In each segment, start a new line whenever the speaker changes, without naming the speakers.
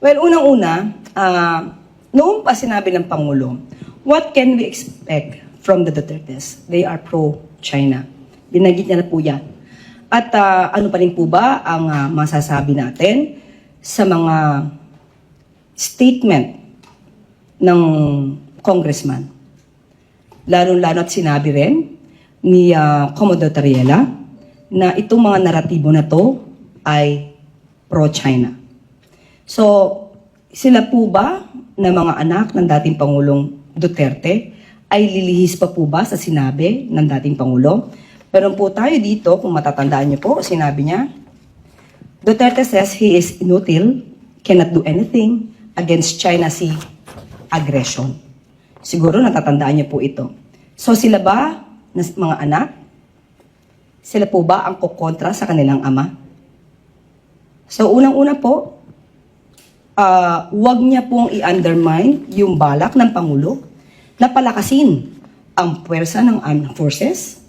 Well, unang-una, noong pa sinabi ng Pangulo, what can we expect from the Dutertes? They are pro-China. Binanggit niya na po yan. At ano pa rin po ba ang masasabi natin sa mga statement ng congressman? Lalo-lalo at sinabi rin ni Commodore Tariela na itong mga naratibo na to ay pro-China. So, sila po ba na mga anak ng dating Pangulong Duterte ay lilihis pa po ba sa sinabi ng dating Pangulo? Pero po tayo dito, kung matatandaan niyo po, sinabi niya, Duterte says he is inutil, cannot do anything against China Sea aggression. Siguro natatandaan niyo po ito. So sila ba, na mga anak, sila po ba ang kukontra sa kanilang ama? So unang-una po, wag niya pong i-undermine yung balak ng Pangulo na palakasin ang puwersa ng armed forces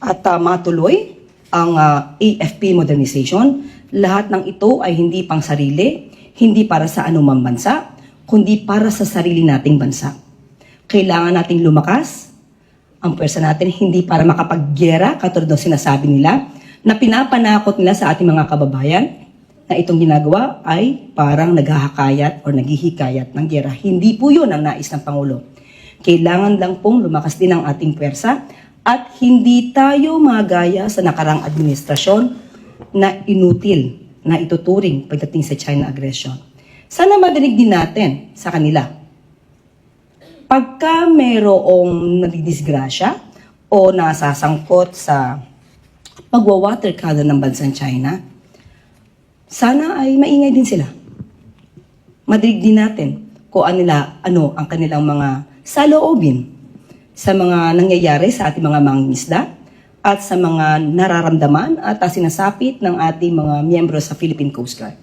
at matuloy ang AFP modernization. Lahat ng ito ay hindi pang sarili, hindi para sa anumang bansa, kundi para sa sarili nating bansa. Kailangan nating lumakas ang puwersa natin, hindi para makapaggera, katulad ng sinasabi nila, na pinapanakot nila sa ating mga kababayan, na itong ginagawa ay parang naghahakayat o naghihikayat ng gera. Hindi po yun ang nais ng Pangulo. Kailangan lang pong lumakas din ang ating puwersa at hindi tayo magaya sa nakarang administrasyon na inutil, na ituturing pagdating sa China aggression. Sana madinig din natin sa kanila. Pagka mayroong nadidisgrasya o nasasangkot sa pagwa-water cannon ng bansang China, sana ay maingay din sila. Madinig din natin kung ano ang kanilang mga saloobin sa mga nangyayari sa ating mga mangingisda at sa mga nararamdaman at sinasapit ng ating mga miyembro sa Philippine Coast Guard.